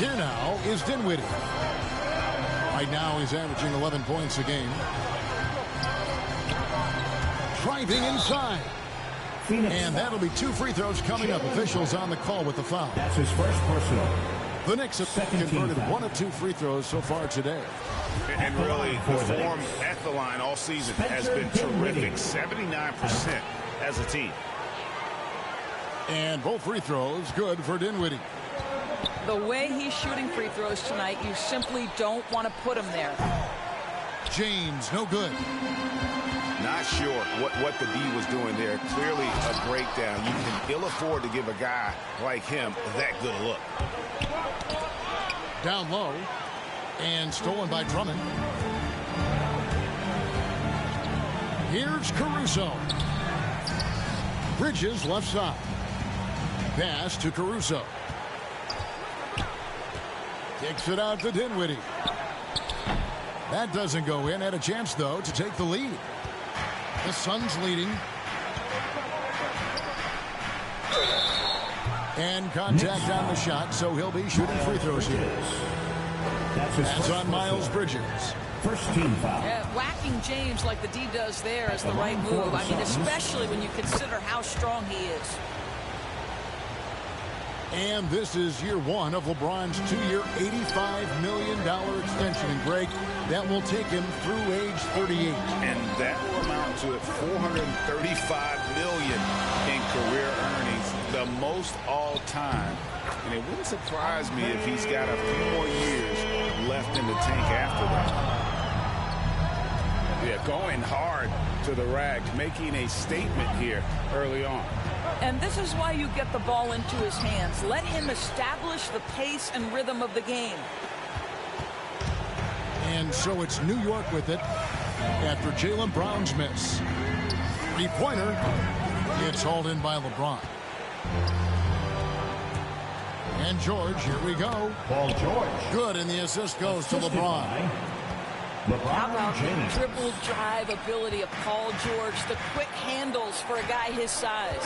Here now is Dinwiddie. Right now he's averaging 11 points a game. Driving inside. And that'll be 2 free throws coming up. Officials on the call with the foul. That's his first personal. The Knicks have converted 1 of 2 free throws so far today. And really, the form at the line all season has been terrific. 79% as a team. And both free throws good for Dinwiddie. The way he's shooting free throws tonight, you simply don't want to put him there. James, no good. Not sure what the D was doing there. Clearly a breakdown. You can ill afford to give a guy like him that good a look. Down low. And stolen by Drummond. Here's Caruso. Bridges left side. Pass to Caruso. Kicks it out to Dinwiddie. That doesn't go in. Had a chance, though, to take the lead. The Suns leading. And contact on the shot, so he'll be shooting free throws here. That's on Miles Bridges. First team foul. Yeah, whacking James like the D does there is the right move. I mean, especially when you consider how strong he is. And this is year 1 of LeBron's 2-year, $85 million extension. And Greg, that will take him through age 38. And that will amount to $435 million in career earnings, the most all time. And it wouldn't surprise me if he's got a few more years left in the tank after that. Yeah, going hard to the rack, making a statement here early on. And this is why you get the ball into his hands. Let him establish the pace and rhythm of the game. And so it's New York with it after Jaylen Brown's miss. 3-pointer. It's hauled in by LeBron. And George, here we go. Paul George. Good, and the assist goes to LeBron. How about the dribble drive ability of Paul George, the quick handles for a guy his size.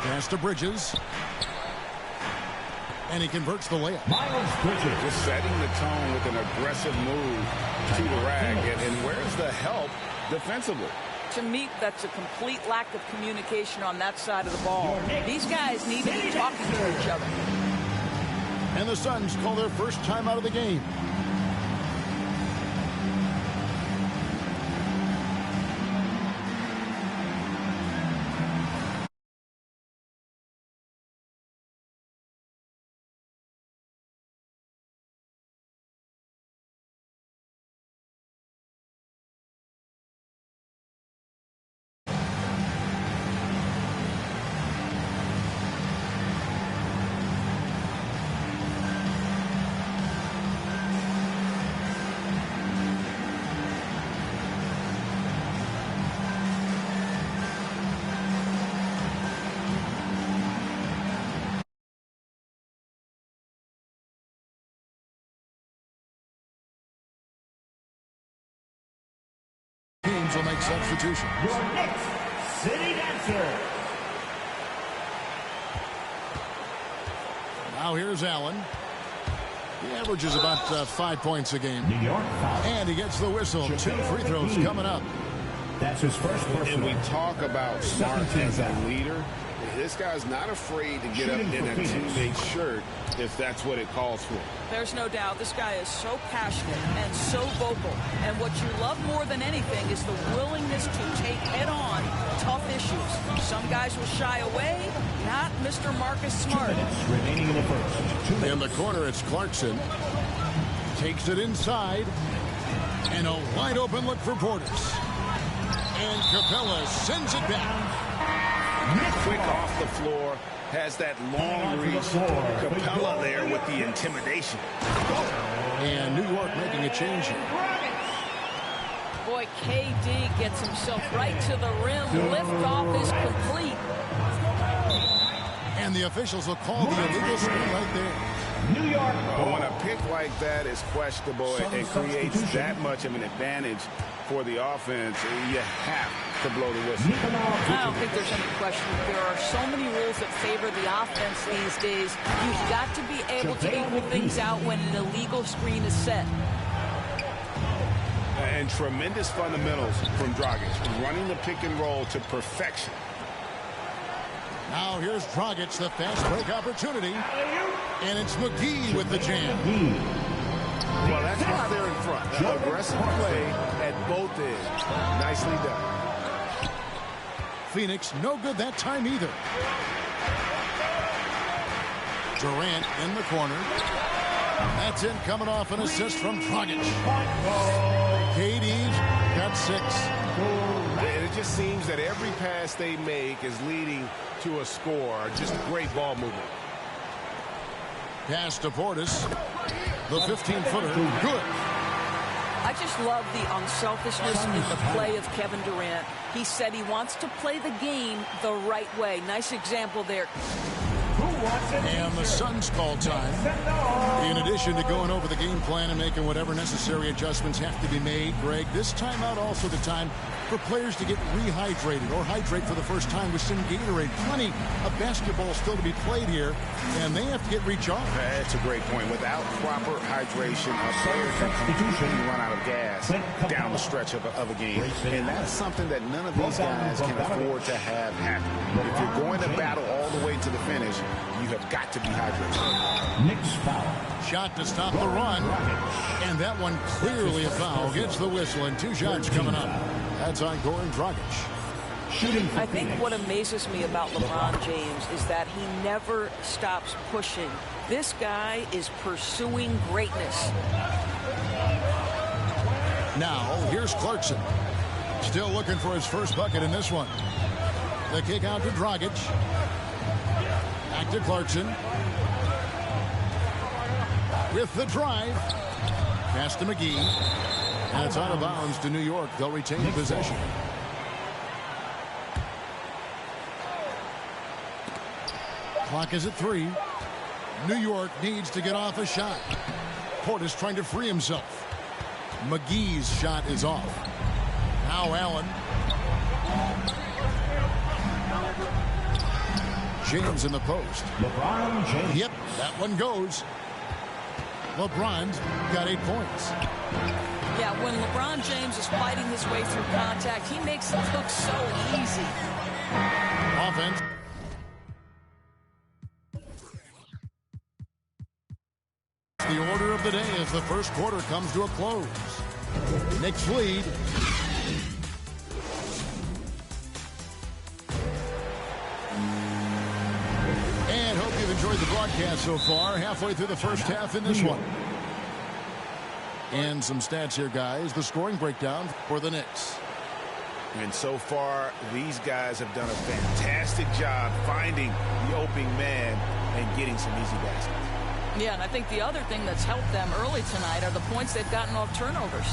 Pass to Bridges. And he converts the layup. Miles Bridges. Just setting the tone with an aggressive move to the rack. And where's the help defensively? To me, that's a complete lack of communication on that side of the ball. These guys need to be talking to each other. And the Suns call their first time out of the game. Teams will make substitutions. Your next City Dancer. Now here's Allen. He averages about 5 points a game. New York foul. And he gets the whistle. 2 free throws coming up. That's his first personal. And we talk about Smart as a leader. This guy's not afraid to get up in a teammate shirt if that's what it calls for. There's no doubt this guy is so passionate and so vocal. And what you love more than anything is the willingness to take head-on tough issues. Some guys will shy away, not Mr. Marcus Smart. 2 minutes remaining in the first. In the corner, it's Clarkson. Takes it inside. And a wide open look for Portis. And Capella sends it back. Quick off the floor, has that long reach. Capella there with the intimidation. And New York making a change here. Boy, KD gets himself right to the rim. Liftoff is complete. And the officials will call the illegal screen right there. New York. When a pick like that is questionable and creates that much of an advantage, for the offense, you have to blow the whistle. I don't think there's any question. There are so many rules that favor the offense these days. You've got to be able to equal things out when an illegal screen is set. And tremendous fundamentals from Dragic, running the pick and roll to perfection. Now here's Dragic, the fast break opportunity. And it's McGee with the jam. Well, that's right there in front. Aggressive play at both ends. Nicely done. Phoenix, no good that time either. Durant in the corner. That's it, coming off an assist from Dragic. KD's got 6. And it just seems that every pass they make is leading to a score. Just great ball movement. Pass to Portis. The 15-footer, good. I just love the unselfishness in the play of Kevin Durant. He said he wants to play the game the right way. Nice example there. And the Suns call time. In addition to going over the game plan and making whatever necessary adjustments have to be made, Greg, this timeout also the time for players to get rehydrated or hydrate for the first time with some Gatorade. Plenty of basketball still to be played here, and they have to get recharged. That's a great point. Without proper hydration, a player can completely run out of gas down the stretch of a game. And that's something that none of these guys can afford to have happen. If you're going to battle all the way to the finish, you have got to be hydrated. Knicks foul. Shot to stop the run. And that one clearly a foul. Gets the whistle, and 2 shots coming up. That's on Goran Dragic. I think what amazes me about LeBron James is that he never stops pushing. This guy is pursuing greatness. Now, here's Clarkson. Still looking for his first bucket in this one. The kick out to Dragic. Back to Clarkson. With the drive. Pass to McGee. And it's out of bounds to New York. They'll retain possession. Clock is at 3. New York needs to get off a shot. Portis trying to free himself. McGee's shot is off. Now Allen. James in the post. LeBron James. Yep, that one goes. LeBron's got 8 points. Yeah, when LeBron James is fighting his way through contact, he makes it look so easy. Offense. The order of the day as the first quarter comes to a close. Knicks lead. And hope you've enjoyed the broadcast so far. Halfway through the first half in this one. And some stats here, guys. The scoring breakdown for the Knicks. And so far, these guys have done a fantastic job finding the opening man and getting some easy baskets. Yeah, and I think the other thing that's helped them early tonight are the points they've gotten off turnovers.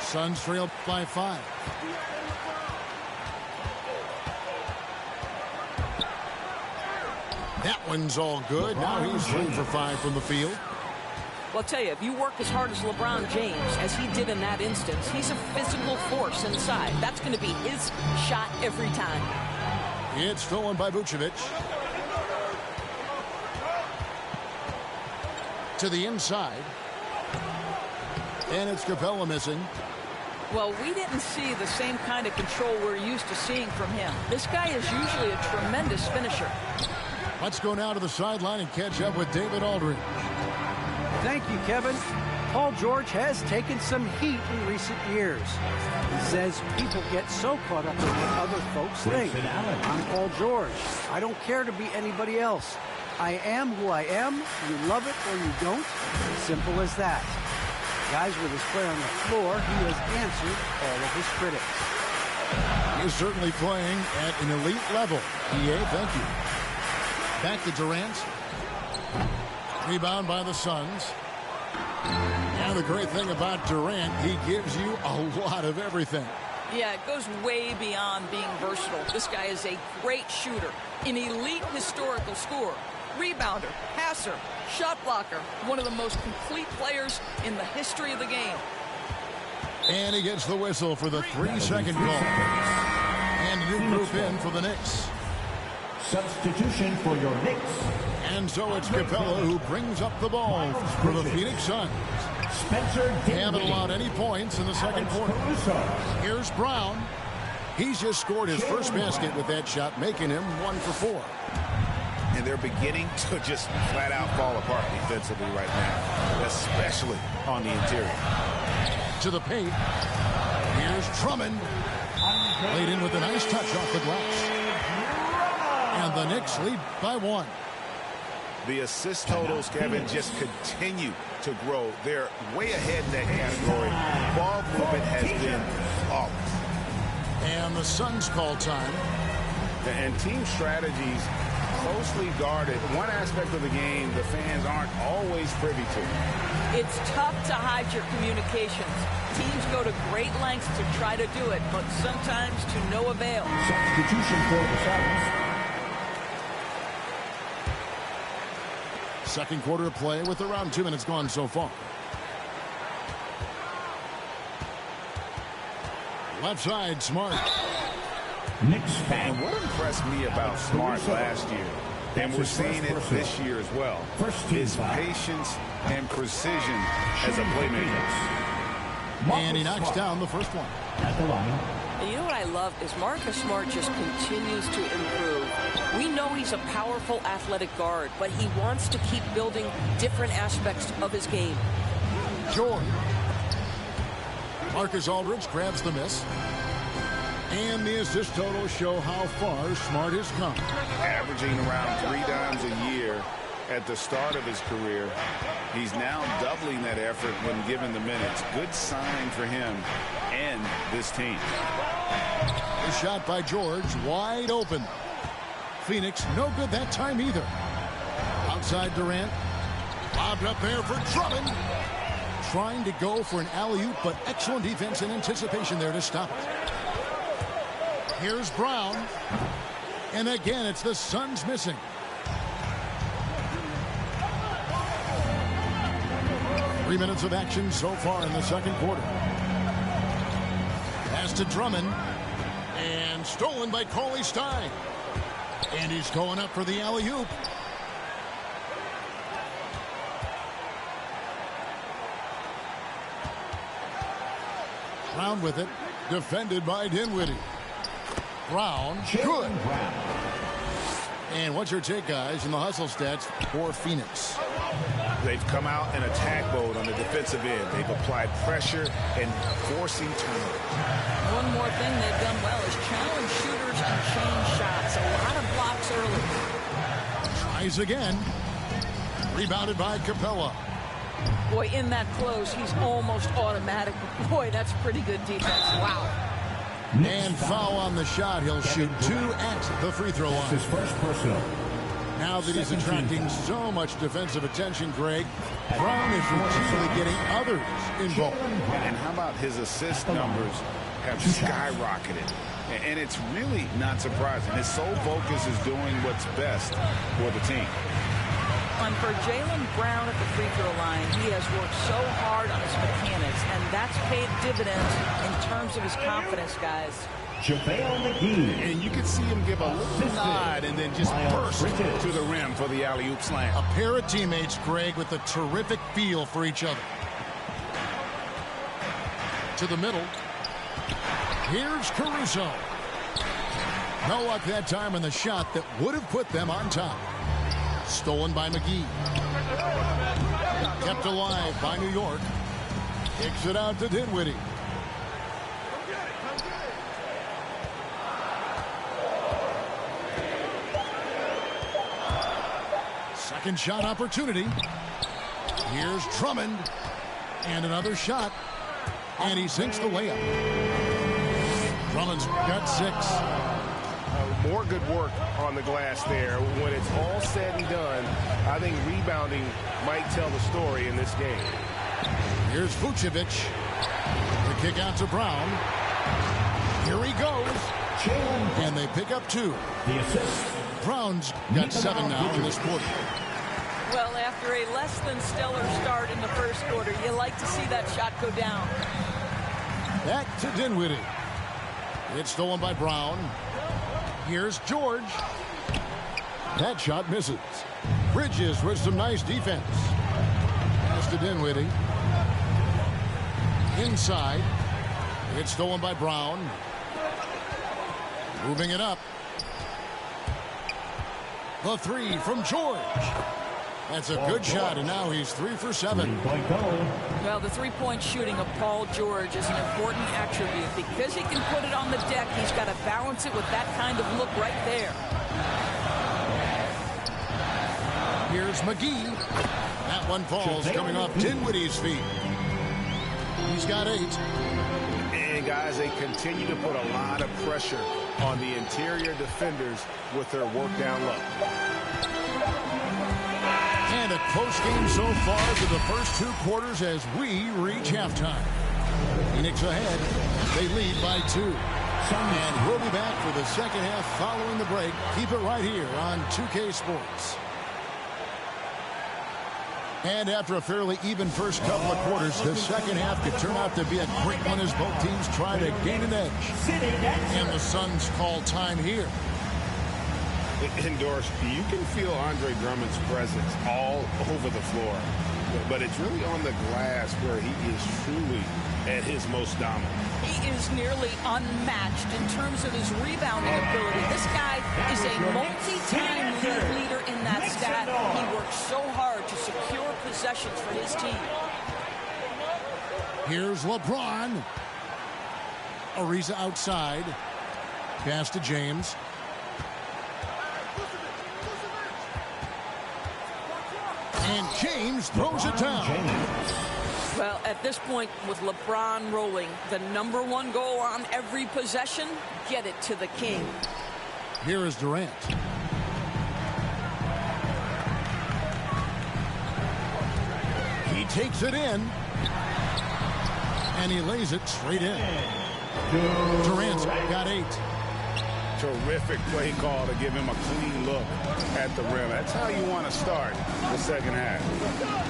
Suns trail by 5. That one's all good. Now he's 3 for 5 from the field. Well, I'll tell you, if you work as hard as LeBron James, as he did in that instance, he's a physical force inside. That's going to be his shot every time. It's stolen by Vucevic. To the inside. And it's Capella missing. Well, we didn't see the same kind of control we're used to seeing from him. This guy is usually a tremendous finisher. Let's go now to the sideline and catch up with David Aldridge. Thank you, Kevin. Paul George has taken some heat in recent years. He says people get so caught up in what other folks think. I'm Paul George. I don't care to be anybody else. I am who I am. You love it or you don't. Simple as that. Guys, with his play on the floor, he has answered all of his critics. He is certainly playing at an elite level. EA, thank you. Back to Durant. Rebound by the Suns. And the great thing about Durant, he gives you a lot of everything. Yeah, it goes way beyond being versatile. This guy is a great shooter, an elite historical scorer, rebounder, passer, shot blocker, one of the most complete players in the history of the game. And he gets the whistle for the 3-second call. And a new group in for the Knicks. Substitution for your Knicks. And so it's Capella who brings up the ball for the Phoenix Suns. Spencer They haven't Dinwiddie. allowed any points in the second quarter. Here's Brown. He's just scored his first basket with that shot, making him 1 for 4. And they're beginning to just flat out fall apart defensively right now, especially on the interior. To the paint. Here's Drummond. Laid in with a nice touch off the glass. And the Knicks lead by 1. The assist totals, Kevin, just continue to grow. They're way ahead in that category. Ball movement has been flawless. And the Suns call time. And team strategies closely guarded. One aspect of the game the fans aren't always privy to. It's tough to hide your communications. Teams go to great lengths to try to do it, but sometimes to no avail. Substitution for the Suns. Second quarter of play with around 2 minutes gone so far. Left side, Smart. Knicks fan. And what impressed me about Smart last year, and we're seeing it this year as well, is patience and precision as a playmaker. And he knocks down the first one. At the line. And you know what I love is Marcus Smart just continues to improve. We know he's a powerful athletic guard, but he wants to keep building different aspects of his game. George. Marcus Aldridge grabs the miss. And the assist totals show how far Smart has come. Averaging around 3 dimes a year at the start of his career. He's now doubling that effort when given the minutes. Good sign for him and this team. The shot by George, wide open. Phoenix, no good that time either. Outside Durant. Lobbed up there for Drummond. Trying to go for an alley-oop, but excellent defense and anticipation there to stop it. Here's Brown. And again, it's the Suns missing. Three minutes of action so far in the second quarter. Pass to Drummond. And stolen by Cauley Stein. And he's going up for the alley-oop. Brown with it. Defended by Dinwiddie. Brown. Good. And what's your take, guys, in the hustle stats for Phoenix? They've come out in attack mode on the defensive end. They've applied pressure and forcing turnovers. One more thing they've done well is challenge shooters and change shots. A lot of blocks early. Tries again. Rebounded by Capella. Boy, in that close, he's almost automatic. Boy, that's pretty good defense. Wow. And foul on the shot. He'll shoot 2 at the free throw line. His first personal. Now that he's attracting so much defensive attention, Greg, Brown is routinely getting others involved. And how about his assist numbers have skyrocketed? And it's really not surprising. His sole focus is doing what's best for the team. And for Jaylen Brown at the free throw line, he has worked so hard on his mechanics, and that's paid dividends in terms of his confidence, guys. JaVale McGee. And you can see him give a little nod and then just burst to the rim for the alley-oop slam. A pair of teammates, Greg, with a terrific feel for each other. To the middle. Here's Caruso. No luck that time in the shot that would have put them on top. Stolen by McGee. Kept alive by New York. Kicks it out to Dinwiddie. Second shot opportunity. Here's Drummond. And another shot. And he sinks the layup. Drummond's got 6. More good work on the glass there. When it's all said and done, I think rebounding might tell the story in this game. Here's Vucevic. The kick out to Brown. Here he goes. And they pick up 2. The assist. Brown's got 7 now in this quarter. Well, after a less than stellar start in the first quarter, you like to see that shot go down. Back to Dinwiddie. It's stolen by Brown. Here's George. That shot misses. Bridges with some nice defense. Pass to Dinwiddie. Inside. It's stolen by Brown. Moving it up. The 3 from George. That's a good shot, and now he's 3 for 7. Well, the three-point shooting of Paul George is an important attribute. Because he can put it on the deck, he's got to balance it with that kind of look right there. Here's McGee. That one falls coming off Dinwiddie's feet. He's got 8. And, guys, they continue to put a lot of pressure on the interior defenders with their work down low. And a close game so far through the first 2 quarters as we reach halftime. Phoenix ahead. They lead by 2. And we'll be back for the second half following the break. Keep it right here on 2K Sports. And after a fairly even first couple of quarters, the second half could turn out to be a great one as both teams try to gain an edge. And the Suns call time here. Endorse, you can feel Andre Drummond's presence all over the floor, but it's really on the glass where he is truly at his most dominant. He is nearly unmatched in terms of his rebounding ability. This guy is a multi-time leader in that stat. He works so hard to secure possessions for his team. Here's LeBron. Ariza outside. Pass to James. And James throws it down. Well, at this point, with LeBron rolling, the #1 goal on every possession, get it to the king. Here is Durant. He takes it in. And he lays it straight in. Durant's got 8. Terrific play call to give him a clean look at the rim. That's how you want to start the second half.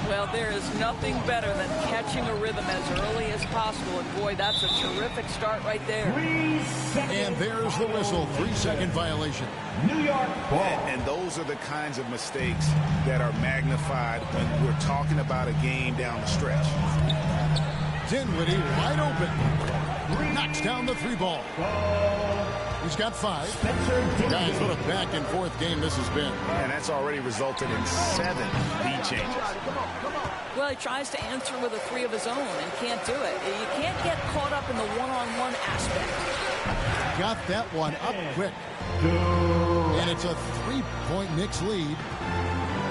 Well, there is nothing better than catching a rhythm as early as possible. And, boy, that's a terrific start right there. And there's the whistle. 3-second violation. New York ball. And those are the kinds of mistakes that are magnified when we're talking about a game down the stretch. Dinwiddie wide open. Knocks down the 3 ball. He's got 5. Guys, what a back-and-forth game this has been. And that's already resulted in 7 lead changes. Well, he tries to answer with a 3 of his own and can't do it. You can't get caught up in the one-on-one aspect. Got that one up quick. And it's a 3-point Knicks lead.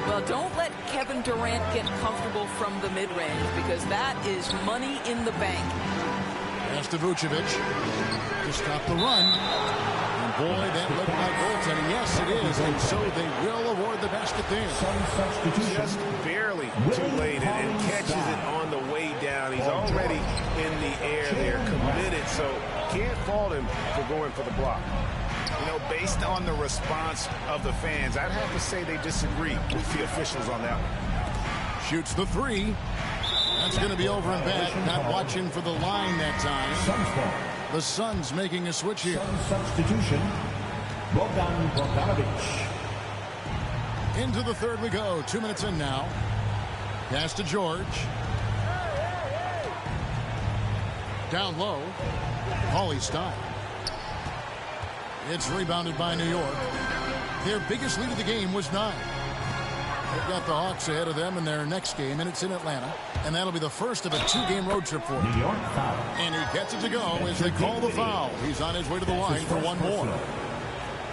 Well, don't let Kevin Durant get comfortable from the mid-range because that is money in the bank. Pass to Vucevic to stop the run. And boy, that looked like goaltending. Yes, it is. And so they will award the basket there. Just barely too late and catches it on the way down. He's already in the air there, committed, so can't fault him for going for the block. You know, based on the response of the fans, I'd have to say they disagree with the officials on that one. Shoots the 3. That's going to be over and back. Not watching for the line that time. The Suns making a switch here. Substitution. Bogdan Bogdanovic. Into the third we go. 2 minutes in now. Pass to George. Down low. Paulie Stein. It's rebounded by New York. Their biggest lead of the game was 9. They've got the Hawks ahead of them in their next game, and it's in Atlanta. And that'll be the first of a 2-game road trip for him. New York foul. And he gets it to go as they call the foul. He's on his way to the line for 1 more.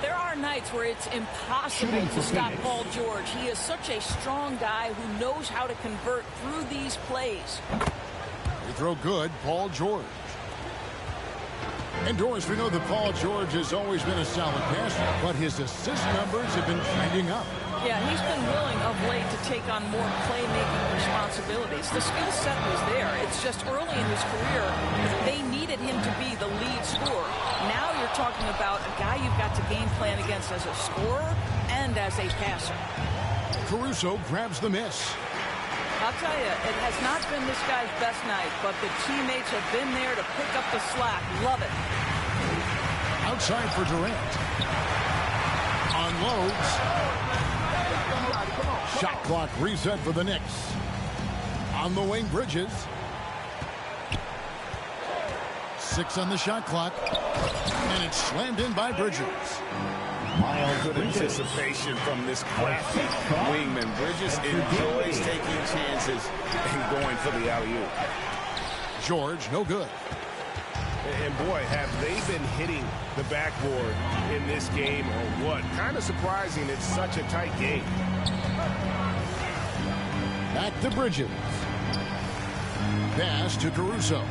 There are nights where it's impossible to stop Paul George. He is such a strong guy who knows how to convert through these plays. Free throw good, Paul George. And Doris, we know that Paul George has always been a solid passer, but his assist numbers have been trending up. Yeah, he's been willing of late to take on more playmaking responsibilities. The skill set was there. It's just early in his career, they needed him to be the lead scorer. Now you're talking about a guy you've got to game plan against as a scorer and as a passer. Caruso grabs the miss. I'll tell you, it has not been this guy's best night, but the teammates have been there to pick up the slack. Love it. Outside for Durant. Unloads. Shot clock reset for the Knicks. On the wing, Bridges. 6 on the shot clock. And it's slammed in by Bridges. Good anticipation from this crafty wingman. Bridges enjoys taking chances and going for the alley-oop. George, no good. And boy, have they been hitting the backboard in this game or what? Kind of surprising it's such a tight game. Back to Bridges. Pass to Caruso.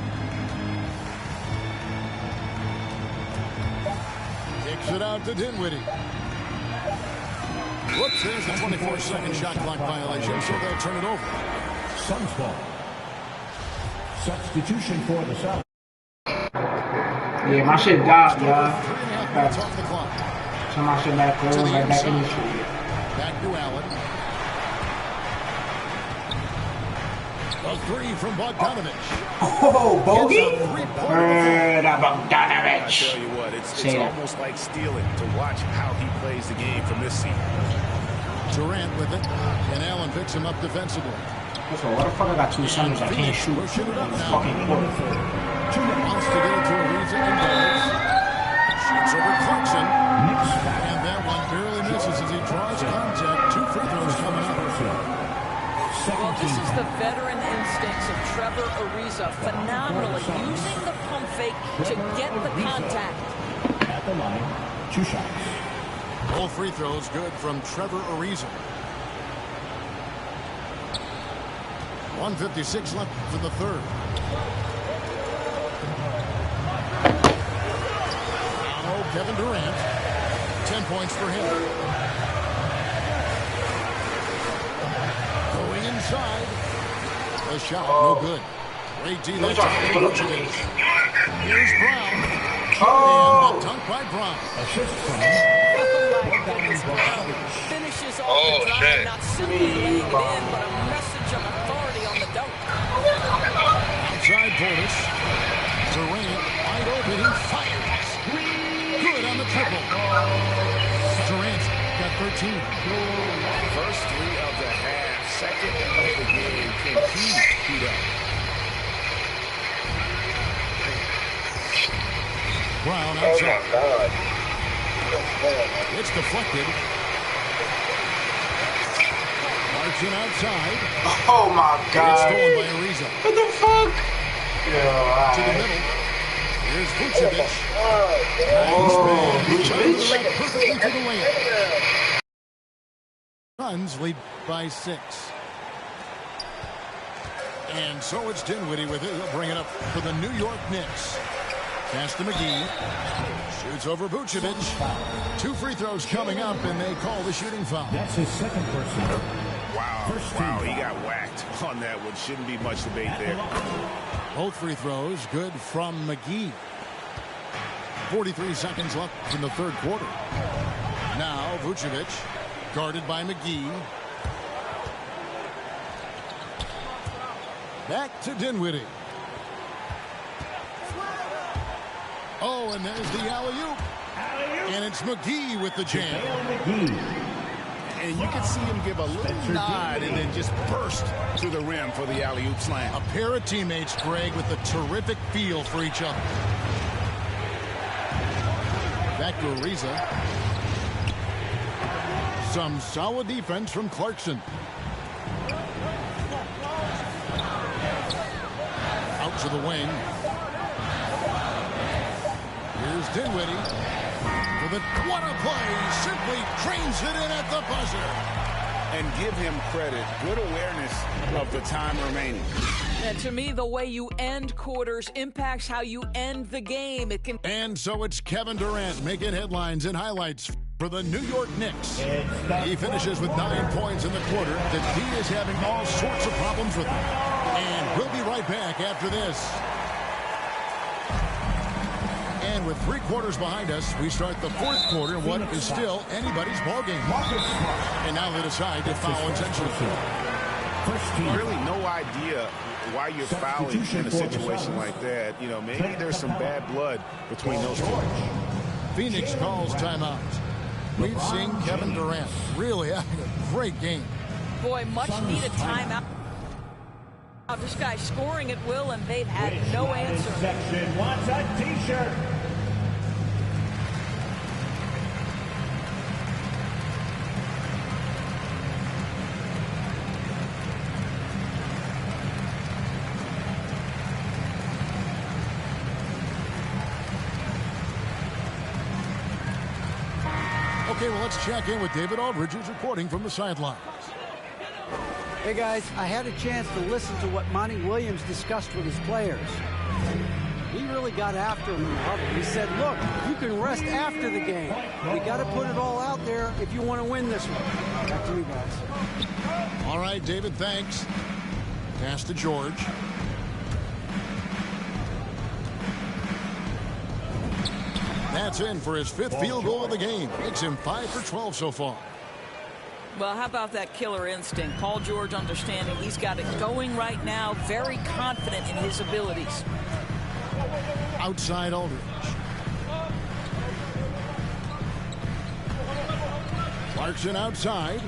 Kicks it out to Dinwiddie. Whoops, there's the 24-second shot clock violation, so they'll turn it over. Suns ball. Substitution for the Suns. Yeah, my shit died, y'all. 3.5 minutes off the clock. So my shit back To the right back in the inside. shit. Back to Allen. A 3 from Bogdanovich. Oh, bogey? I That Bogdanovich. tell you what, it's Say that. almost like stealing to watch how he plays the game from this seat. Durant with it, and Allen picks him up defensively. So why the fuck I got 2 summers I can't shoot? Pushing it up now. Fucking court. Wants to get it to Ariza and does. Shoots over Clarkson. And that one barely misses as he draws contact. 2 free throws coming up. Well, this is the veteran instincts of Trevor Ariza. Phenomenally using the pump fake to get the contact. At the line, 2 shots. Both free throws good from Trevor Ariza. 1:56 left for the third. Now Kevin Durant. 10 points for him. Going inside. The shot, no good. Great D left to Vucevic. Here's Brown. And the dunk by Brown. Finishes off the drive, not simply laying it in, but a message of authority on the dunk. Outside Portis. Durant wide open. He fires. Good on the triple. Durant's got 13. First 3 of the half, second of the game. Can he heat up? Brown outside. It's deflected. Clarkson outside. Oh my It's god. stolen by Ariza. What the fuck? To the Yeah, middle. Here's Vucevic. Oh, Vucevic. Perfectly to the layup. Suns lead by 6. And so it's Dinwiddie with it. He'll bring it up for the New York Knicks. Pass to McGee. Shoots over Vucevic. 2 free throws coming up, and they call the shooting foul. That's his second personal. Wow, he got whacked on that one. Shouldn't be much debate there. Both free throws good from McGee. 43 seconds left in the third quarter. Now Vucevic, guarded by McGee. Back to Dinwiddie. Oh, and there's the alley-oop. And it's McGee with the jam. And you can see him give a little nod and then just burst to the rim for the alley-oop slam. A pair of teammates, Greg, with a terrific feel for each other. Back to Ariza. Some solid defense from Clarkson. Out to the wing. Here's Dinwiddie. What a play. Simply trains it in at the buzzer. And give him credit. Good awareness of the time remaining. And to me, the way you end quarters impacts how you end the game. And so it's Kevin Durant making headlines and highlights for the New York Knicks. He finishes with 9 points in the quarter. The D is having all sorts of problems with him. And we'll be right back after this. And with 3 quarters behind us, we start the 4th quarter in what is still anybody's ballgame. And now they decide to foul intentionally. Really no idea why you're fouling in a situation like that. You know, maybe there's some bad blood between those two. Phoenix calls timeout. We've seen Kevin Durant really having a great game. Boy, much needed timeout. This guy's scoring at will, and they've had no answer. Section wants a T-shirt. Okay, well, let's check in with David Aldridge, who's reporting from the sidelines. Hey, guys, I had a chance to listen to what Monty Williams discussed with his players. He really got after him in the huddle. He said, look, you can rest after the game. You got to put it all out there if you want to win this one. Back to you guys. All right, David, thanks. Pass to George. That's in for his 5th field goal of the game. Makes him 5 for 12 so far. Well, how about that killer instinct? Paul George understanding he's got it going right now, very confident in his abilities. Outside Aldridge. Clarkson outside.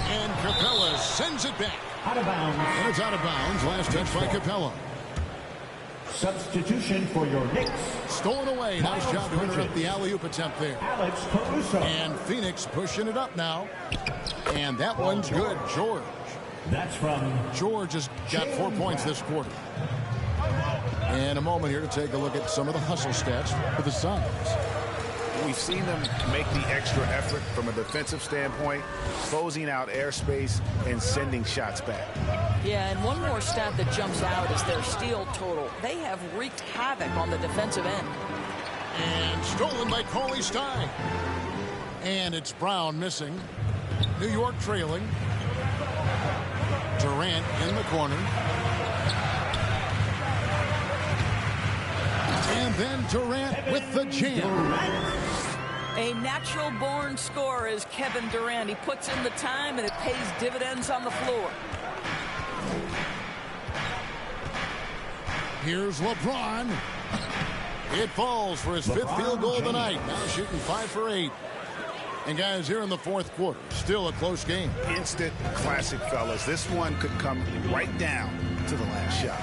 And Capella sends it back. Out of bounds. And it's out of bounds. Last touch by Capella. Substitution for your Knicks. Stolen away. Nice job to interrupt the alley-oop attempt there. Alex Caruso. And Phoenix pushing it up now. And that one's good. George. That's from George has got 4 points this quarter. And a moment here to take a look at some of the hustle stats for the Suns. We've seen them make the extra effort from a defensive standpoint, closing out airspace and sending shots back. Yeah, and one more stat that jumps out is their steal total. They have wreaked havoc on the defensive end. And stolen by Cauley Stein. And it's Brown missing. New York trailing. Durant in the corner. And then Durant with the jam. A natural-born scorer is Kevin Durant. He puts in the time, and it pays dividends on the floor. Here's LeBron. It falls for his 5th field goal of the night. Now shooting 5 for 8. And guys, here in the 4th quarter, still a close game. Instant classic, fellas. This one could come right down to the last shot.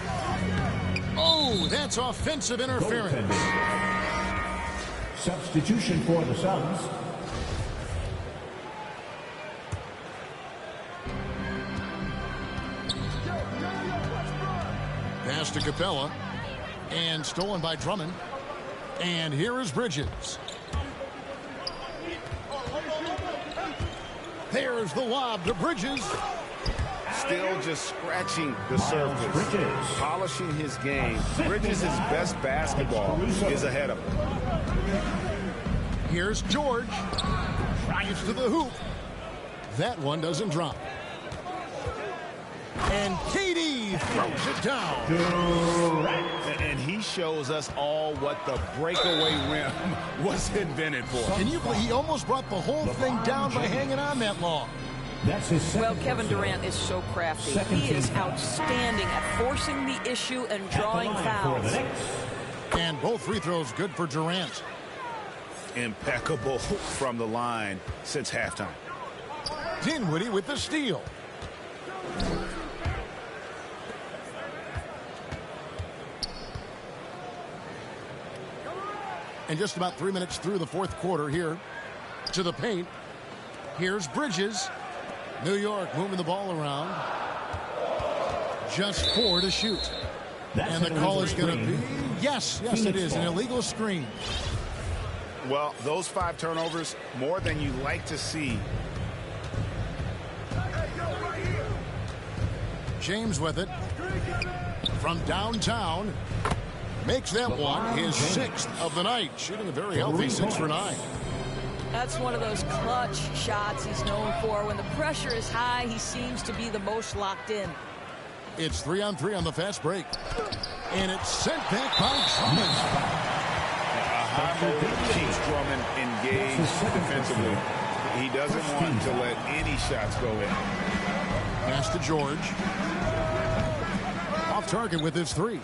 Oh, that's offensive interference. Substitution for the Suns. Pass to Capella. And stolen by Drummond. And here is Bridges. There's the lob to Bridges. Still just scratching the surface, polishing his game. Bridges' best basketball is ahead of him. Here's George. Drives to the hoop. That one doesn't drop. And KD throws it down. And he shows us all what the breakaway rim was invented for. Can you believe he almost brought the whole thing down by hanging on that long? Well, Kevin Durant is so crafty. He is outstanding at forcing the issue and drawing fouls. And both free throws good for Durant. Impeccable from the line since halftime. Dinwiddie with the steal. And just about 3 minutes through the 4th quarter here to the paint. Here's Bridges. New York moving the ball around. Just 4 to shoot. And the call is going to be, yes, it is, an illegal screen. Well, those 5 turnovers, more than you like to see. James with it. From downtown. Makes that one his 6th of the night. Shooting a very healthy 6 for 9. That's one of those clutch shots he's known for. When the pressure is high, he seems to be the most locked in. It's 3-on-3 on the fast break. And it's sent back by Drummond. A high move keeps Drummond engaged defensively. He doesn't want to let any shots go in. Pass to George. Off target with his 3.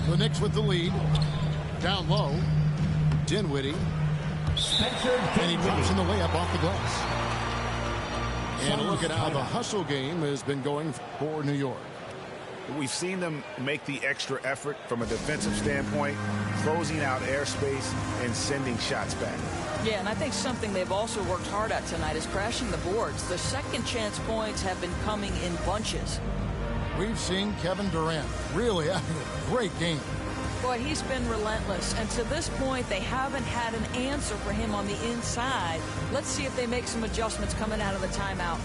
The Knicks with the lead. Down low. Dinwiddie. And he drops in the layup off the glass. And look at how the hustle game has been going for New York. We've seen them make the extra effort from a defensive standpoint, closing out airspace and sending shots back. Yeah, and I think something they've also worked hard at tonight is crashing the boards. The second chance points have been coming in bunches. We've seen Kevin Durant really having a great game. Boy, he's been relentless, and to this point, they haven't had an answer for him on the inside. Let's see if they make some adjustments coming out of the timeout.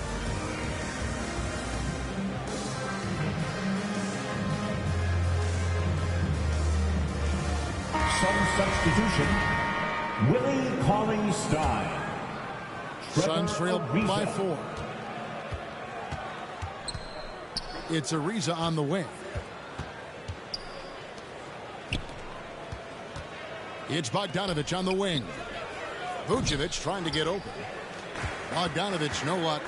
Sun substitution. Willie Cauley-Stein. Suns trail by 4. It's Ariza on the wing. It's Bogdanovich on the wing. Vucevic trying to get open. Bogdanovich, no luck.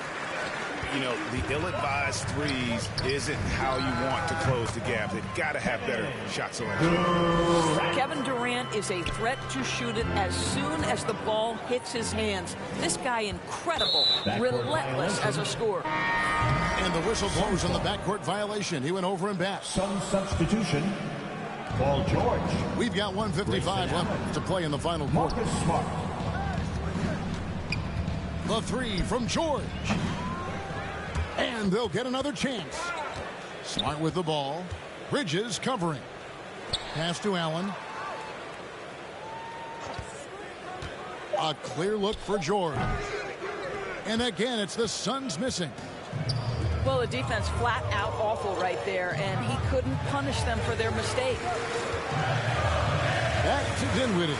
You know, the ill-advised threes isn't how you want to close the gap. They've got to have better shot selection. Kevin Durant is a threat to shoot it as soon as the ball hits his hands. This guy incredible, relentless as a scorer. And the whistle blows on the backcourt violation. He went over and back. Sun substitution. Paul George. We've got 1:55 left to play in the final quarter. Marcus Smart. The 3 from George. And they'll get another chance. Smart with the ball. Bridges covering. Pass to Allen. A clear look for George. And again, it's the Suns missing. Well, the defense flat out awful right there, and he couldn't punish them for their mistake. Back to Dinwiddie.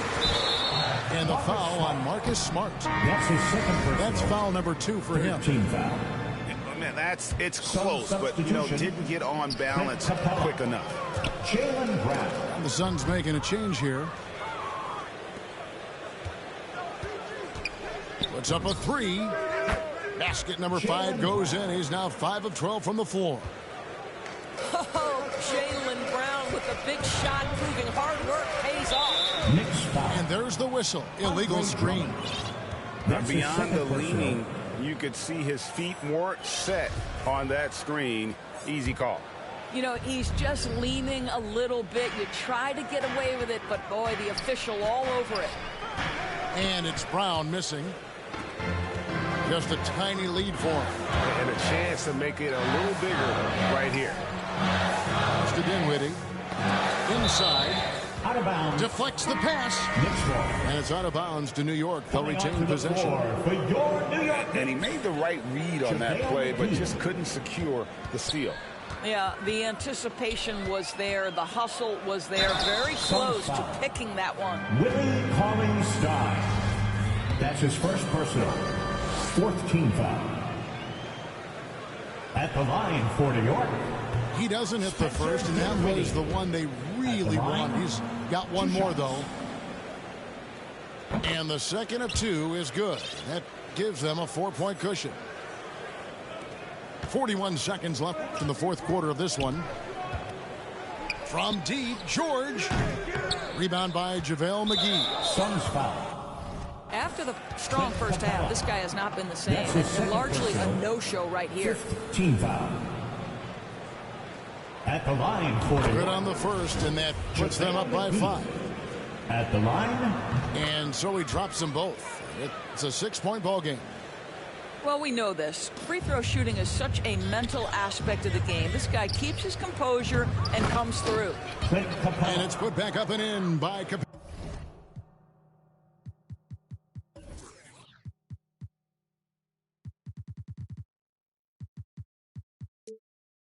And the foul on Marcus Smart. That's his second personal. That's foul number 2 for him. Team foul. Man, it's close, but, you know, didn't get on balance quick enough. Jaylen Brown. The Suns making a change here. Puts up a 3. Basket number 5 goes in. He's now 5 of 12 from the floor. Oh, Jaylen Brown with a big shot, proving hard work pays off. Knicks foul. And there's the whistle. Illegal screen. Beyond the leaning, you could see his feet weren't set on that screen. Easy call. You know, he's just leaning a little bit. You try to get away with it, but boy, the official all over it. And it's Brown missing. Just a tiny lead for him. And a chance to make it a little bigger right here. It's to Dinwiddie. Inside. Out of bounds. Deflects the pass. Knicks ball. And it's out of bounds to New York. They'll retain possession. For your New York. And he made the right read on that play, but just couldn't secure the steal. Yeah, the anticipation was there. The hustle was there. Very close to picking that one. Willie Cauley-Stein. That's his first personal. 4th team foul. At the line for New York. He doesn't hit the first, and that was the one they really want. He's got one more, though. And the second of 2 is good. That gives them a 4-point cushion. 41 seconds left in the 4th quarter of this one. From deep, George. Rebound by JaVale McGee. Suns foul. After the strong first half, this guy has not been the same. And largely a no-show right here. 5th team foul. At the line for New Good York. on the first, and that puts them up by 5. At the line. And so he drops them both. It's a 6-point ball game. Well, we know this. Free throw shooting is such a mental aspect of the game. This guy keeps his composure and comes through. And it's put back up and in by Capella.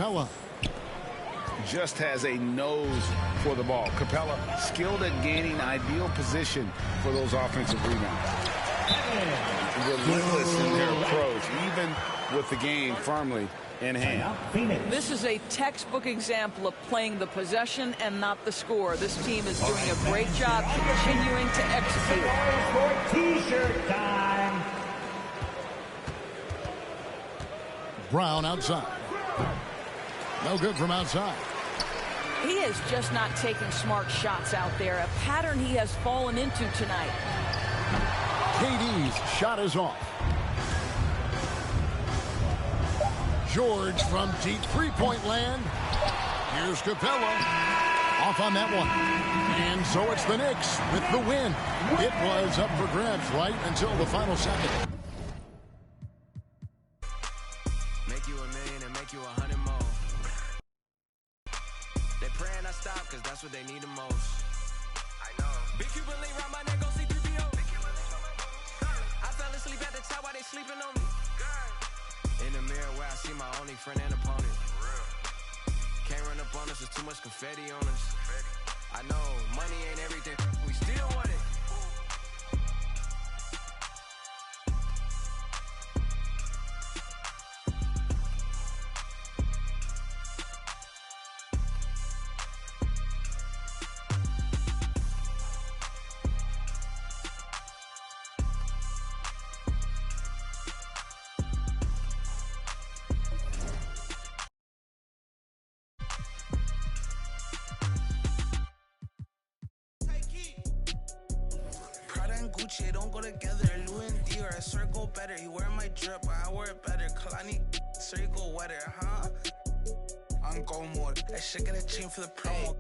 Capella. Just has a nose for the ball. Capella skilled at gaining ideal position for those offensive rebounds. Relentless in their approach, even with the game firmly in hand. This is a textbook example of playing the possession and not the score. This team is doing a great job continuing to execute. T-shirt time. Brown outside. No good from outside. He is just not taking smart shots out there, a pattern he has fallen into tonight. KD's shot is off. George from deep three-point land. Here's Capella. Off on that one. And so it's the Knicks with the win. It was up for grabs right until the final second. Make you $1 million and make you 100 more. They praying I stop because that's what they need the most. I know. Big Cuban link round my neck, go see 3PO. I fell asleep at the top while they sleeping on me. In the mirror where I see my only friend and opponent. Can't run up on us, there's too much confetti on us. I know, money ain't everything, we still want it. Gucci don't go together. Louis and Dior, I swear go better. He wear my drip, but I wear it better. Kalani, swear go wetter, huh? I'm go mode. That shit get a chain for the promo.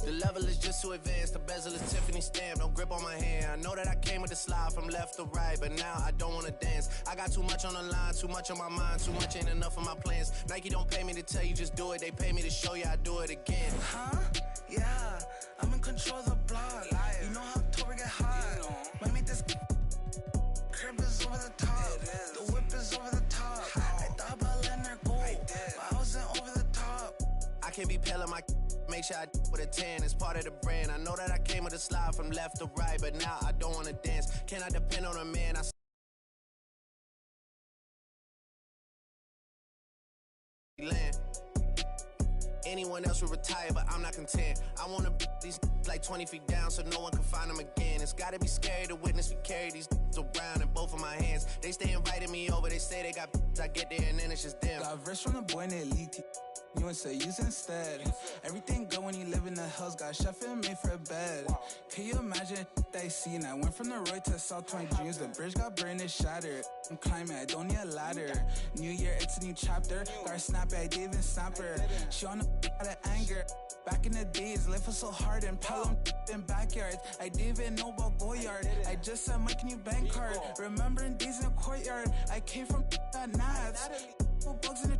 The level is just too advanced. The bezel is Tiffany stamp. Don't grip on my hand. I know that I came with the slide from left to right, but now I don't wanna dance. I got too much on the line, too much on my mind, too much ain't enough of my plans. Nike don't pay me to tell you just do it. They pay me to show you I do it again. Huh? Yeah, I'm in control of the block. You know how October get hot. Might make this crib is over the top. The whip is over the top. I thought about letting her go, but I wasn't over the top. I can't be pale on my make sure I with a 10. It's part of the brand. I know that I came with a slide from left to right, but now I don't wanna dance. Can I depend on a man? Land. Anyone else would retire, but I'm not content. I wanna be these like 20 feet down so no one can find them again. It's gotta be scary to witness me carry these around in both of my hands. They stay inviting me over, they say they got I get there and then it's just them. Got verse from the boy named Elite. You would say use instead. Everything good when you live in the hills. Got chef and made for a bed. Can you imagine they seen? I went from the Roy to South 20 dreams. The bridge got burned and shattered. I'm climbing, I don't need a ladder. New year, it's a new chapter. Got snap it, I didn't even snap her. She on the out of anger. Back in the days, life was so hard and Pelham in backyards. I didn't even know about Goyard. I just said, Mike, new bank card. Remembering days in the courtyard. I came from that Nats. Bugs in the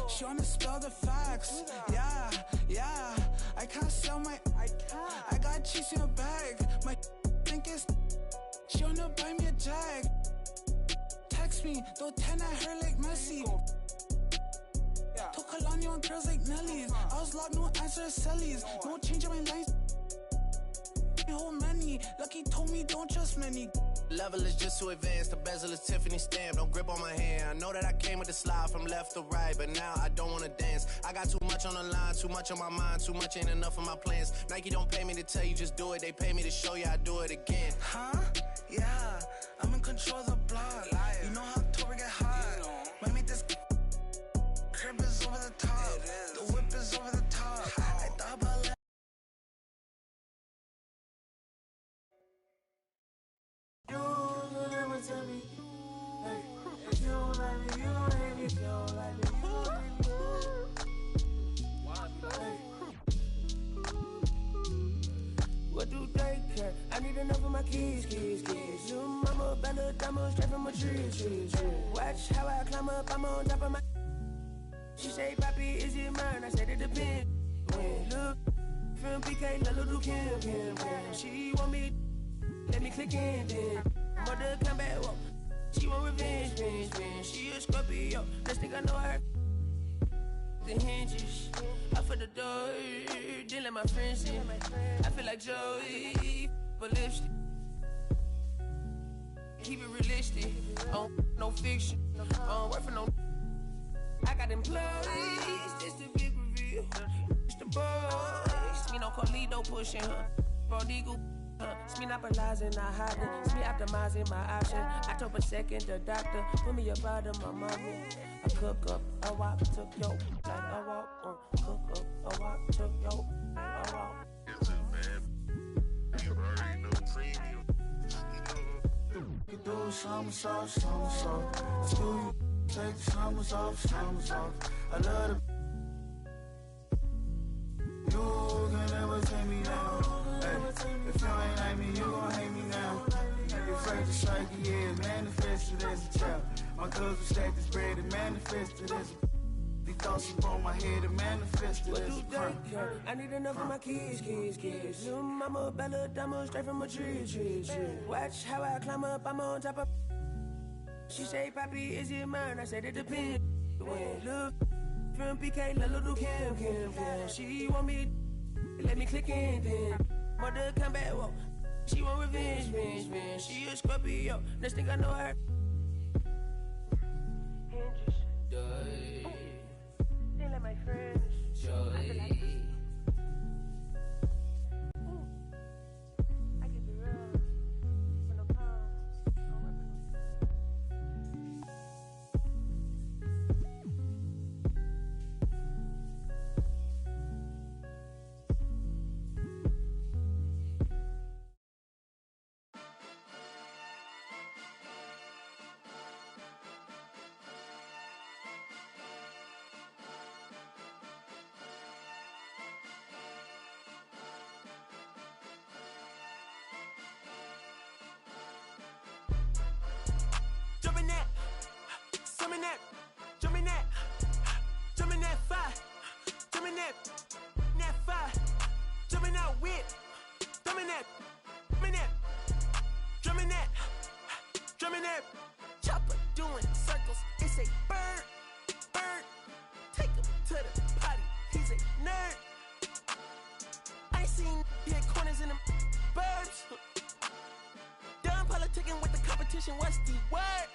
she wanna spell the facts. Yeah. I can't sell my. I got cheese in a bag. My think is. She wanna buy me a jag. Text me, though 10 at her like Messi. Took Kalani on girls like Nelly's. I was locked, no answer to Sellies. No change in my lines. Whole many. Lucky told me don't trust many. Level is just too advanced. The bezel is Tiffany stamp. Don't grip on my hand. I know that I came with the slide from left to right, but now I don't wanna dance. I got too much on the line, too much on my mind, too much ain't enough of my plans. Nike don't pay me to tell you just do it. They pay me to show you I do it again. Huh? Yeah, I'm in control of the block. You know how October get hot. Might make this crib is over the top. The whip is over the top. I thought about letting you don't ever tell me. Hey, if you don't like me, you don't hate me. If you don't like me, you don't hate me. Hey. What do they care? I need enough of my keys. You mama bend the diamond straight from a tree. Watch how I climb up, I'm on top of my. She say, Papi, is it mine? I said it depends. When look from PK, Lil Kim. She want me. Let me click in then. Mother come back, whoa. She want revenge. She a Scorpio. Next thing I know her. the hinges. Up for the door, then let my friends in. I feel like Joey, but lipstick. Keep it realistic, no fiction. Work for no. I got employees, this the big reveal. It's the boys, me no Carlito pushing her. Prodigal, it's me not monopolizing, not hiding. It's me optimizing my option. I told a second the doctor, put me about my mommy. I cook up, I walk, took yo, like I walk, cook up, I walk, took yo, like I walk. Yes, man. You already know premium. You do somersault. Let's do you. Take the summers off. I love the. You can never take me down. Hey, if you ain't like me, you gon' hate me now. You're afraid to strike, yeah, manifested as a child. My cousin stacked this bread and manifested as a. These thoughts upon my head and manifested as a crime. I need enough for my kids. Little mama, Bella, Dama, straight from a tree. Watch how I climb up, I'm on top of. She say, Papi, is it mine? I said, it depends. When look from PK, little Kim. She want me, let me click in then. Mother come back, whoa. She want revenge. She a Scorpio, next thing I know her. They let my friends. I can be real. When I'm Jumping that fire, jumping that fire, jumping out with, drumming that, chopper doing circles. It's a bird, take him to the potty. He's a nerd. I ain't seen hit corners in them burbs. Done politicking with the competition. What's the word?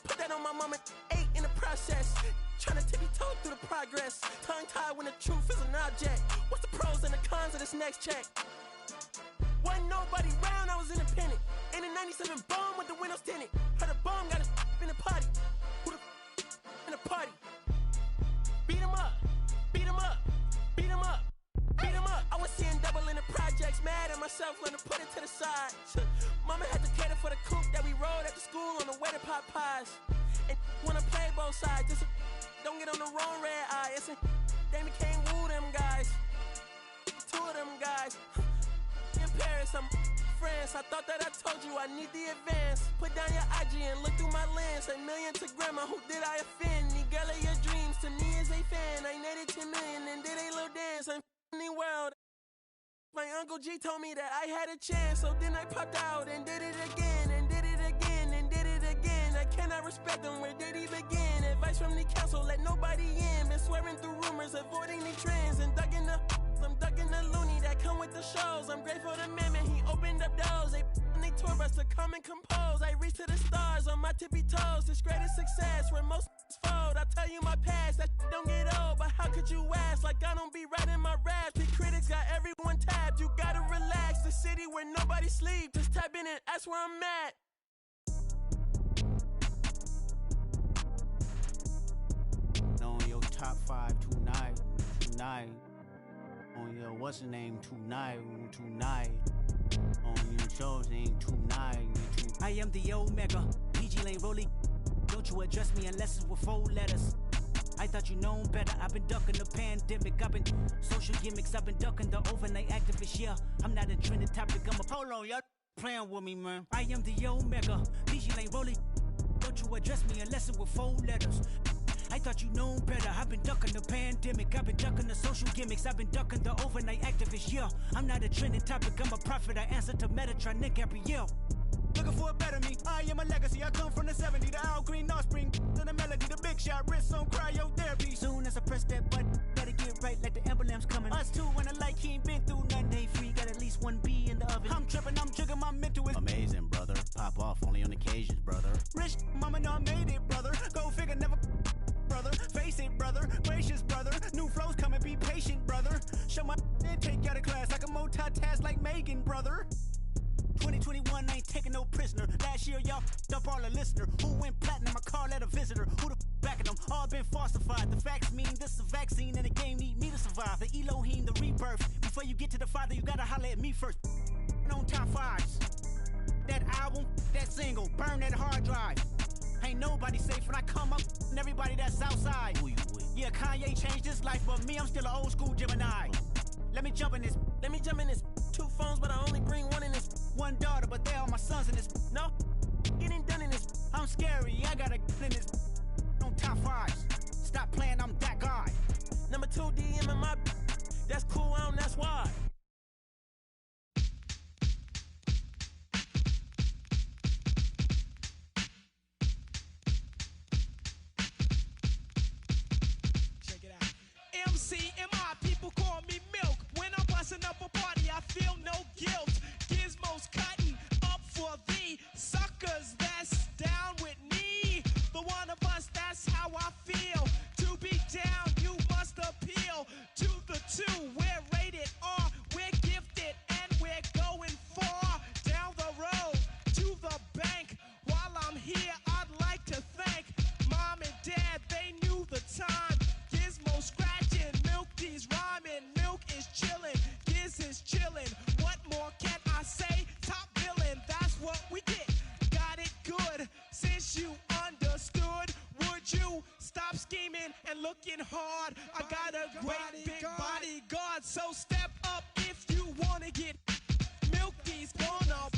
Put that on my mama. 8 in the process. Tryna tippy-toe through the progress. Tongue-tied when the truth is an object. What's the pros and the cons of this next check? Wasn't nobody round, I was independent. In a 97 bomb with the windows tinted. Heard a bomb got a in the party. Who the in the party? Beat him up. I was seeing double in the projects. Mad at myself when I put it to the side. Mama had to cater for the coupe that we rode at the school on the way to pot pies. And wanna play both sides. Just don't get on the wrong red eye. It's a they became woo them guys. 2 of them guys. In Paris, I'm France. I thought that I told you I need the advance. Put down your IG and look through my lens. $1 million to grandma, who did I offend? The girl of your dreams to me is a fan. I netted 10 million and did a little dance. I'm the world. My Uncle G told me that I had a chance, so then I popped out and did it again, and did it again, and did it again. I cannot respect them, where did he begin? Advice from the council, let nobody in. Been swearing through rumors, avoiding the trends, and ducking the loony that come with the shows. I'm grateful to man, he opened up doors. They tour bus to come and compose. I reach to the stars on my tippy toes. This greatest success where most fold. I tell you my past, that don't get old, but how could you ask? Like I don't be writing my raps. The critics got everyone tapped. You gotta relax. The city where nobody sleep. Just tap in and ask where I'm at. On your top 5 tonight. On your what's the name tonight. On your shows ain't tonight. I am the Omega, PG Lane rolling. Don't you address me unless it's with 4 letters. I thought you known better. I've been ducking the pandemic. I've been social gimmicks. I've been ducking the overnight activists. Yeah, I'm not a trending topic. I'm a polo. Y'all playing with me, man. I am the Omega, PG Lane rolling. Don't you address me unless it's with 4 letters. I thought you known better. I've been ducking the pandemic. I've been ducking the social gimmicks. I've been ducking the overnight activists. Yeah, I'm not a trending topic. I'm a prophet. I answer to Metatron, Nick Gabrielle. Looking for a better me. I am a legacy. I come from the 70s. The Al Green, Offspring, to the melody, the big shot, wrists on cryotherapy. Soon as I press that button, I'm tripping, I'm jigging, my mental is amazing, brother. Pop off only on occasions, brother. Rich mama done made it, brother. Go figure, never brother. Face it, brother. Gracious, brother. New flows coming, be patient, brother. Show my and take you out of class like a multitask like Megan, brother. 2021 ain't taking no prisoner. Last year, y'all up all the listener. Who went platinum? I call that a visitor. Who the backing them? All been falsified. The facts mean this is a vaccine and the game need me to survive. The Elohim, the rebirth. Before you get to the Father, you gotta holler at me first. On top fives. That album, that single, burn that hard drive. Ain't nobody safe when I come up and everybody that's outside. Who you with? Yeah, Kanye changed his life, but me, I'm still an old school Gemini. Let me jump in this. Let me jump in this. 2 phones, but I only bring 1 in this. 1 daughter, but they all my sons in this. No, getting done in this. I'm scary, I gotta get in this. On top fives. Stop playing, I'm that guy. Number 2 DM in my. That's cool, that's why. MCMI, people call me Milk. When I'm busting up a party, I feel no guilt. Gizmos cutting up for the suckers that's down with me. The one of us, that's how I feel. To be down, you must appeal to the 2. We're rated R, we're gifted, and we're going far down the road to the bank. While I'm here, I'd like to thank Mom and Dad, they knew the time. Gizmo scratching, Milk D's rhyming, Milk is chilling, Giz is chilling. What more can I say? Top billing, that's what we get. Got it good, since you understood. Would you stop scheming and looking hard? I got a great big bodyguard, so step up if you wanna get. Milk D's gonna.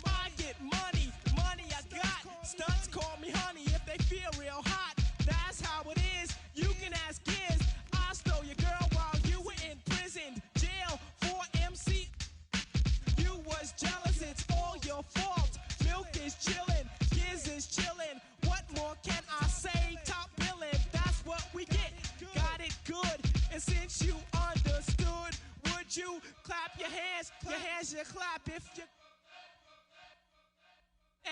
I get money, money I got. Stunts call me honey if they feel real hot. That's how it is. You can ask Giz. I stole your girl while you were in prison. Jail for MC. You was jealous, it's all your fault. Milk is chillin', Giz is chillin'. What more can I say? Top billing, that's what we get. Got it good. And since you understood, would you clap your hands? Your hands you clap if you.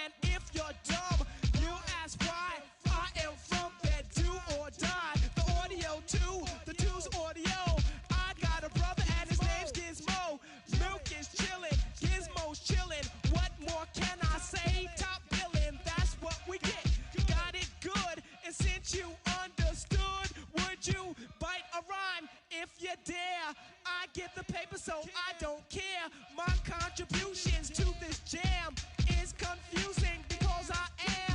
And if you're dumb, you ask why. I am from that do or die. The audio too, the 2's audio. I got a brother and his name's Gizmo. Milk is chillin', Gizmo's chillin'. What more can I say? Top billing, that's what we get. Got it good, and since you understood, would you bite a rhyme if you dare? I get the paper, so I don't care. My contributions to this jam is confusing because I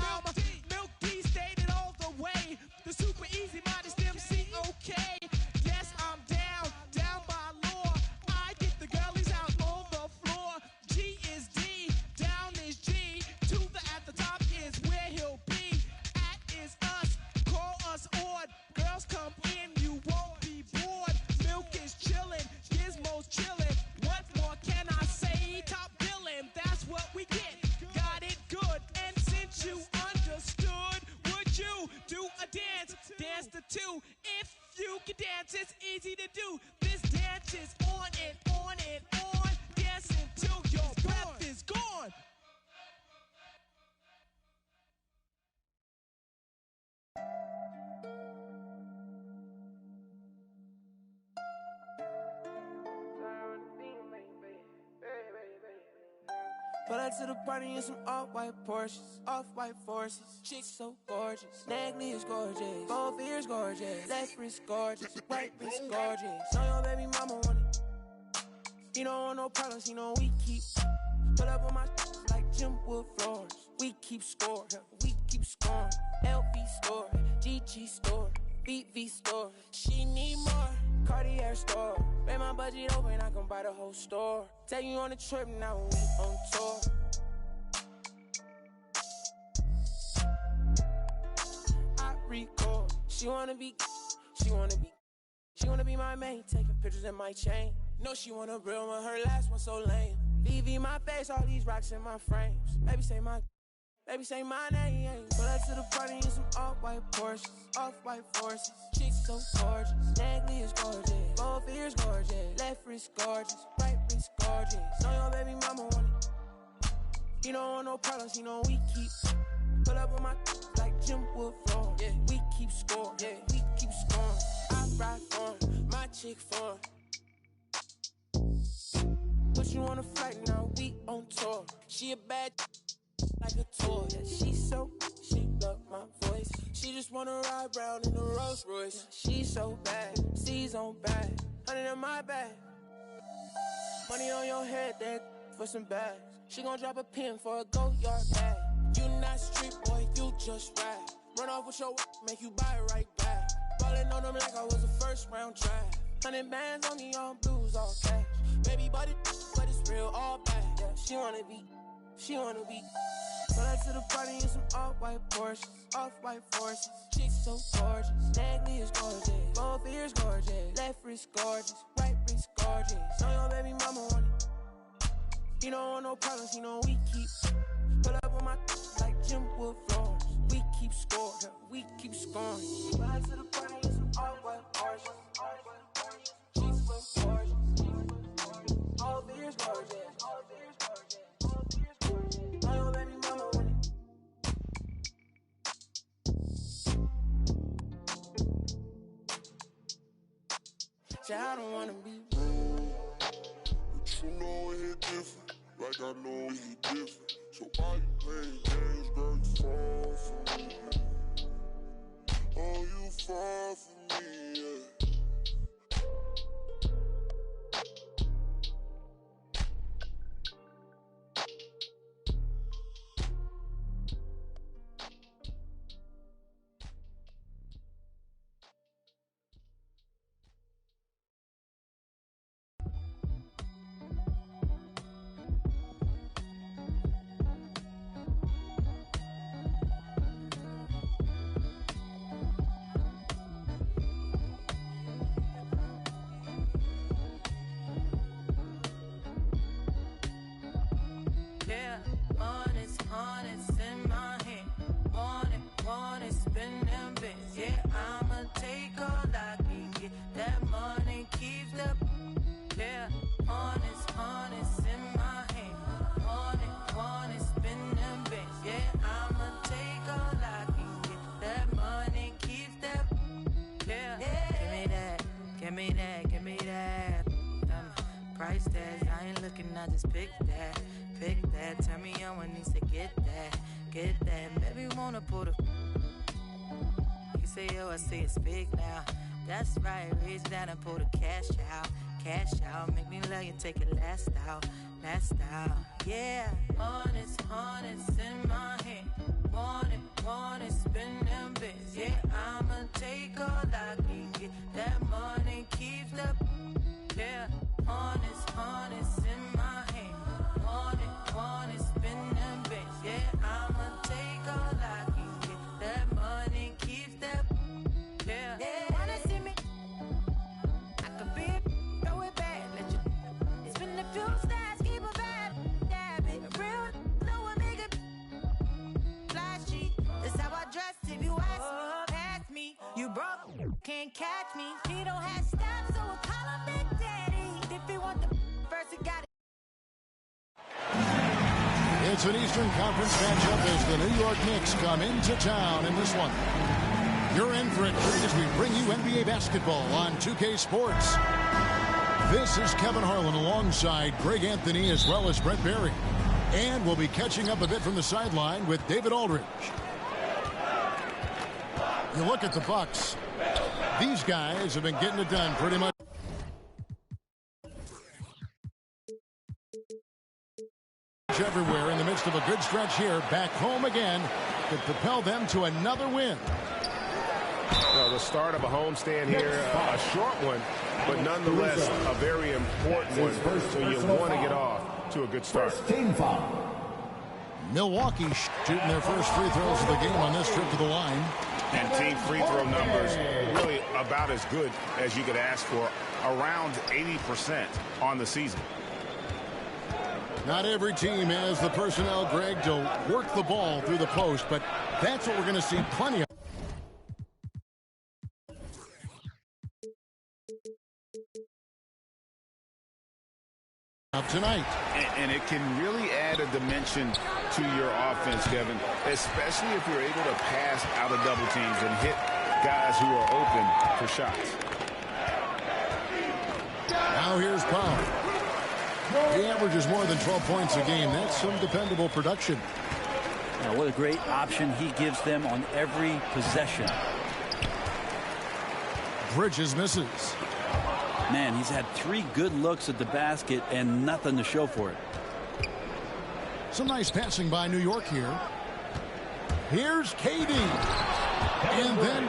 am Milk D stated all the way. The super easy modest MC, okay. Yes, I'm down by law. I get the girlies out on the floor. G is D, down is G. To the at the top is where he'll be. At is us, call us odd. Girls come in, you won't be bored. Milk is chillin', Gizmo's chillin'. What more can I say? Top billing, that's what we get. Got it good, and since you understood, would you do a dance? Dance the 2. If you can dance, it's easy to do. This dance is on and on and on. Dance until your breath is gone. Pull up to the party in some off-white Porsches, off-white forces. Chicks so gorgeous, neckly is gorgeous, both ears gorgeous, left wrist gorgeous, right wrist gorgeous. Know your baby mama want it. He don't want no problems, he know we keep. Pull up on my like Jim Wood floors. We keep score, we keep scoring. LV store, GG store, BV store. She need more. Cartier store. Make my budget open, I can buy the whole store. Take you on a trip, now we on tour. I record. She wanna be my main. Taking pictures in my chain. No, she want a real one, her last one so lame. VV my face, all these rocks in my frames. Baby say my name. Pull up to the party in some off-white Porsches, off-white forces. Chicks so gorgeous, neckly is gorgeous, both ears gorgeous, left wrist gorgeous, right wrist wrist gorgeous. Know your baby mama want it. He don't want no problems, he know we keep. Pull up on my like Jim Wood floor. Yeah, we keep scoring. Yeah, we keep scoring. I ride for him, my chick for him. Put you on a flight now, we on tour. She a bad like a toy. Yeah, she love my voice. She just wanna ride round in a Rolls Royce. Yeah, she so bad, C's on bad, 100 in my bag. Money on your head, that for some bags. She gon' drop a pin for a go-yard bag. You not street boy, you just ride. Run off with your make you buy it right back. Ballin' on them like I was a first round draft. 100 bands on me, all blues, all cash. Baby body, but it's real, all bad. Yeah, she wanna be. Pull up to the party in some off-white Porsches, off-white forces. Chicks so gorgeous, neck is gorgeous, both ears gorgeous, left wrist gorgeous, right wrist gorgeous. Know your baby mama want it. He don't want no problems, he know we keep. Pull up on my like Jim Wood floors. We keep scoring, yeah, we keep scoring. Pull up to the party in some off-white Porsches, chicks so gorgeous, both ears gorgeous. I don't wanna be rude, but you know he different, like I know he different. So why you playing games, girl? You fall for me. Oh, you fall for me, yeah. Say it's big now. That's right, reach down and pull the cash out. Cash out, make me love you, take it last out. Yeah, honest in my hand. Want it, spin them bits. Yeah, I'ma take all I can get. That money keeps the. Yeah, honest in my hand. Want it, spin them bits. Yeah, I'ma take all I can get. That money keeps the. Yeah. Wanna see me? I could be throw it back, let you. It's been a few stars, keep a vibe, dab it. Real, no one make it flashy. That's how I dress. If you ask me, pass me. You broke, can't catch me. He don't have stats, so we'll call him Big Daddy. If he want the first, he got it. It's an Eastern Conference matchup as the New York Knicks come into town in this one. You're in for a treat as we bring you NBA basketball on 2K Sports. This is Kevin Harlan alongside Greg Anthony as well as Brent Barry. And we'll be catching up a bit from the sideline with David Aldridge. You look at the Bucks. These guys have been getting it done pretty much. Everywhere in the midst of a good stretch here. Back home again could propel them to another win. Well, the start of a homestand here, a short one, but nonetheless a very important one. So you want to get off to a good start. Team foul. Milwaukee shooting their first free throws of the game on this trip to the line. And team free throw numbers really about as good as you could ask for, around 80% on the season. Not every team has the personnel, Greg, to work the ball through the post, but that's what we're going to see plenty of. of tonight. And it can really add a dimension to your offense, Kevin, especially if you're able to pass out of double teams and hit guys who are open for shots. Now here's Powell. He averages more than 12 points a game. That's some dependable production. Now, what a great option he gives them on every possession. Bridges misses. Man, he's had 3 good looks at the basket and nothing to show for it. Some nice passing by New York here. Here's KD. And then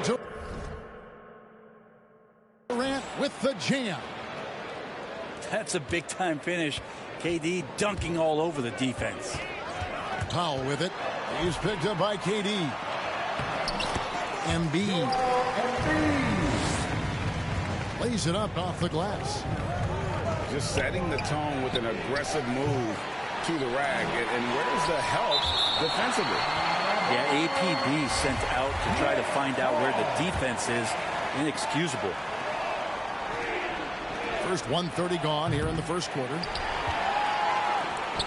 Durant with the jam. That's a big-time finish. KD dunking all over the defense. Powell with it. He's picked up by KD. Embiid. Lays it up off the glass. Just setting the tone with an aggressive move to the rack. And where's the help defensively? Yeah, APB sent out to try to find out where the defense is. Inexcusable. First 1:30 gone here in the first quarter.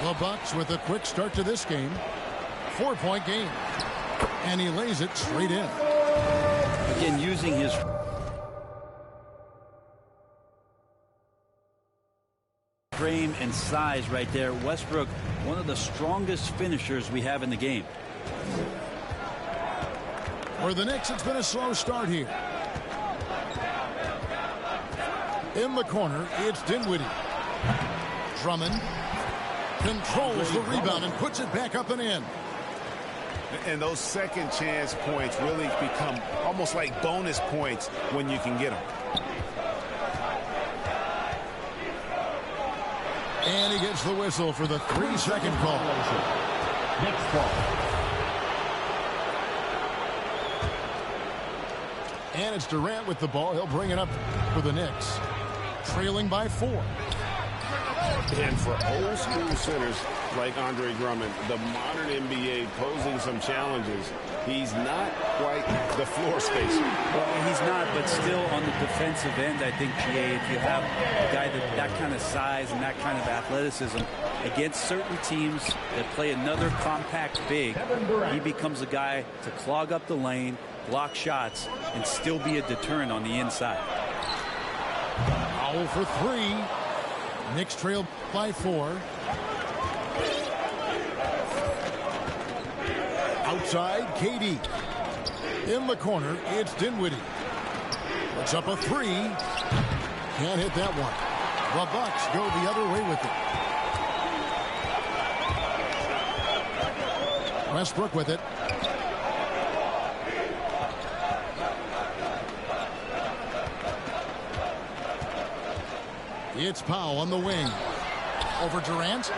The Bucks with a quick start to this game. 4-point game. And he lays it straight in. Again, using his frame and size right there. Westbrook, one of the strongest finishers we have in the game. For the Knicks, it's been a slow start here. In the corner, it's Dinwiddie. Drummond controls the rebound and puts it back up and in. And those second chance points really become almost like bonus points when you can get them. And he gets the whistle for the 3-second call. Next ball. And it's Durant with the ball. He'll bring it up for the Knicks. Trailing by 4. And for old school centers like Andre Drummond, the modern NBA posing some challenges. He's not quite the floor spacer. Well, he's not, but still on the defensive end, I think, GA, if you have a guy that kind of size and that kind of athleticism against certain teams that play another compact big, he becomes a guy to clog up the lane, block shots, and still be a deterrent on the inside. Powell for 3. Knicks trail by 4. Outside, KD. In the corner, it's Dinwiddie. Puts up a 3. Can't hit that one. The Bucks go the other way with it. Westbrook with it. It's Powell on the wing. Over Durant.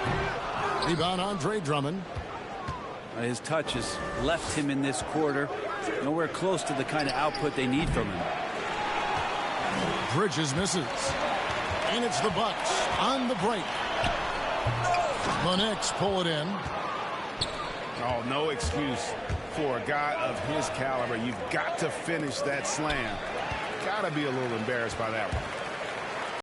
Rebound Andre Drummond. His touch has left him in this quarter. Nowhere close to the kind of output they need from him. Bridges misses. And it's the Bucks on the break. The Knicks pull it in. Oh, no excuse for a guy of his caliber. You've got to finish that slam. Got to be a little embarrassed by that one.